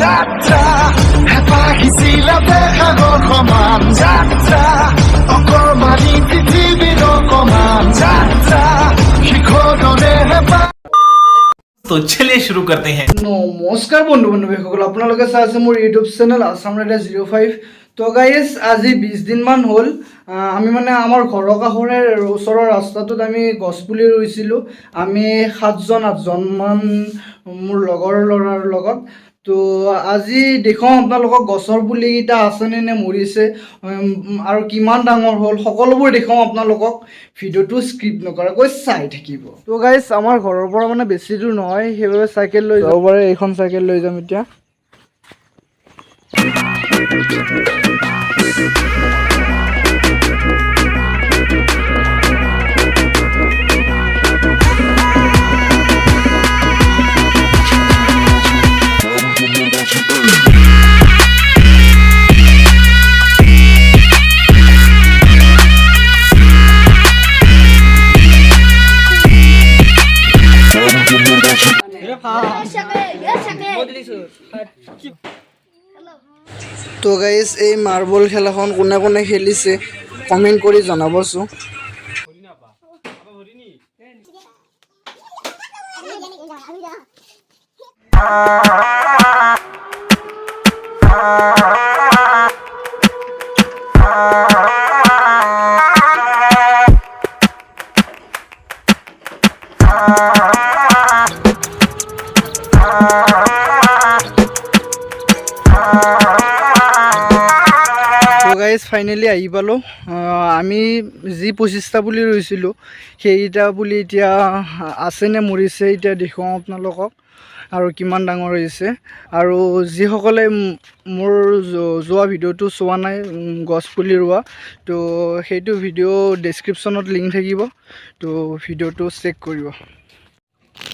যাত্ৰা হেপাহিছিলা দেখাগৰ সমান যাত্ৰা অকমানি পৃথিৱীৰ অকমান যাত্ৰা শিখৰৰে হেপা। तो चलिए शुरू करते हैं। নমস্কাৰ বন্ধু বান্ধৱীসকল, আপোনালোকে চাই আছে মোৰ ইউটিউব চেনেল আছাম ৰাইডাৰ 05। তো গাইজ আজি 20 দিনমান হ'ল আমি মানে আমাৰ ঘৰৰ কাষৰে ওচৰৰ ৰাস্তাটোত আমি গছপুলি ৰুইছিলোঁ। আমি 7-8জনমান মোৰ লগৰ ল'ৰাৰ লগত। তো আজি দেখুৱাওঁ আপোনালোকক গছৰ পুলিকেইটা আছেনে নে মৰিছে আৰু কিমান ডাঙৰ হ'ল সকলোবোৰ দেখুৱাওঁ আপোনালোকক। ভিডিঅ'টো স্কিপ নকৰাকৈ চাই থাকিব। তো গাইজ আমাৰ ঘৰৰ পৰা মানে বেছি দূৰ নহয়, সেইবাবে চাইকেল লৈ যাব পাৰে। এইখন চাইকেল লৈ যাম এতিয়া। তো গাইজ এই মাৰ্বল খেলাখন কোনে কোনে খেলিছে কমেণ্ট কৰি জনাবচোন। ফাইনেলি আহি পালোঁ। আমি যি 25টা পুলি ৰুইছিলোঁ সেইকেইটা পুলি এতিয়া আছেনে মৰিছে এতিয়া দেখুৱাওঁ আপোনালোকক, আৰু কিমান ডাঙৰ হৈছে। আৰু যিসকলে মোৰ যোৱা ভিডিঅ'টো চোৱা নাই গছ পুলি ৰোৱা, তো সেইটো ভিডিঅ' ডেছক্ৰিপশ্যনত লিংক থাকিব, তো ভিডিঅ'টো চেক কৰিব।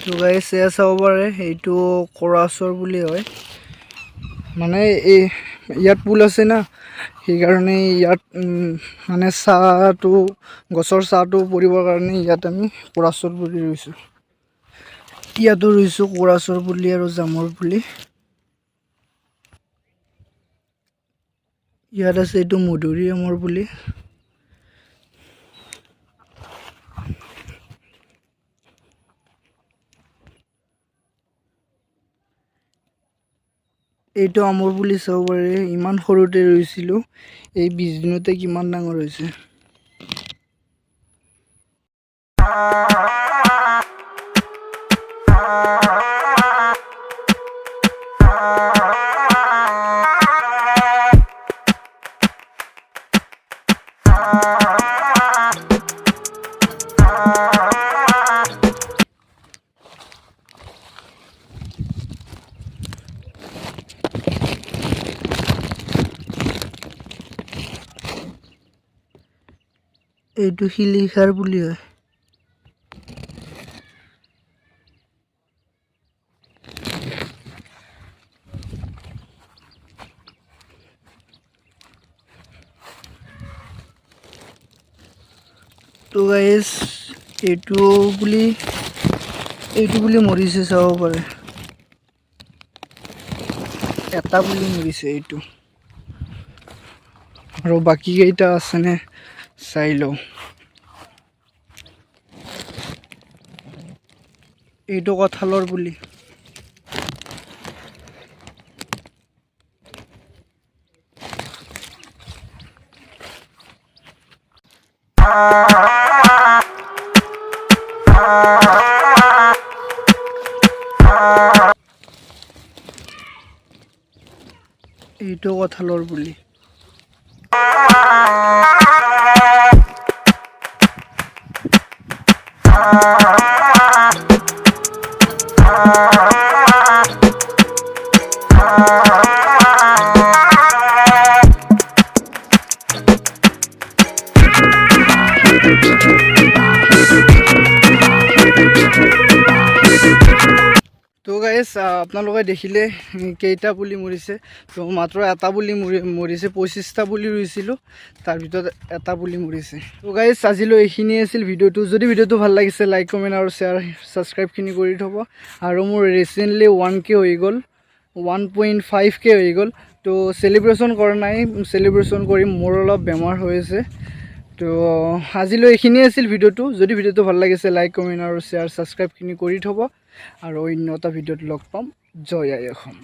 তো গাইজ এয়া চাব পাৰে, এইটো কৰাচৰ বুলি হয়। মানে এই ইয়াত পুল আছে না, সেইকাৰণে ইয়াত মানে চাহটো গছৰ চাহটো পৰিবৰ কাৰণে ইয়াত আমি কৰাচৰ পুলি ৰুইছোঁ। ইয়াতো ৰুইছোঁ কৰাচৰ পুলি আৰু জামৰ পুলি। ইয়াত আছে এইটো মধুৰিআমৰ পুলি। এইটো আমৰ পুলি চাব পাৰে, ইমান সৰুতে ৰুইছিলোঁ, এই 20 দিনতে কিমান ডাঙৰ হৈছে। এইটো শিলিখাৰ পুলি হয়। তো গাইজ এইটো পুলি মৰিছে চাব পাৰে, এটা পুলি মৰিছে এইটো, আৰু বাকীকেইটা আছেনে চাই লওঁ। এইটো কঁঠালৰ পুলি। এইটো কঁঠালৰ পুলি। তো গাইজ আপোনালোকে দেখিলে কেইটা পুলি মৰিছে, তো মাত্ৰ এটা পুলি মৰিছে। 25টা পুলি ৰুইছিলোঁ, তাৰ ভিতৰত এটা পুলি মৰিছে। তো গাইজ আজিলৈ এইখিনিয়ে আছিল ভিডিঅ'টো। যদি ভিডিঅ'টো ভাল লাগিছে লাইক কমেণ্ট আৰু শ্বেয়াৰ ছাবস্ক্ৰাইবখিনি কৰি থ'ব। আৰু মোৰ ৰিচেণ্টলি 1K হৈ গ'ল, 1.5K হৈ গ'ল। তো চেলিব্ৰেশ্যন কৰা নাই, চেলিব্ৰেশ্যন কৰিম, মোৰ অলপ বেমাৰ হৈ আছে। তো আজিলৈ এইখিনিয়ে আছিল ভিডিঅ'টো। যদি ভিডিঅ'টো ভাল লাগিছে লাইক কমেণ্ট আৰু শ্বেয়াৰ ছাবস্ক্ৰাইবখিনি কৰি থ'ব আৰু অন্য এটা ভিডিঅ'ত লগ পাম। জয় আই অসম।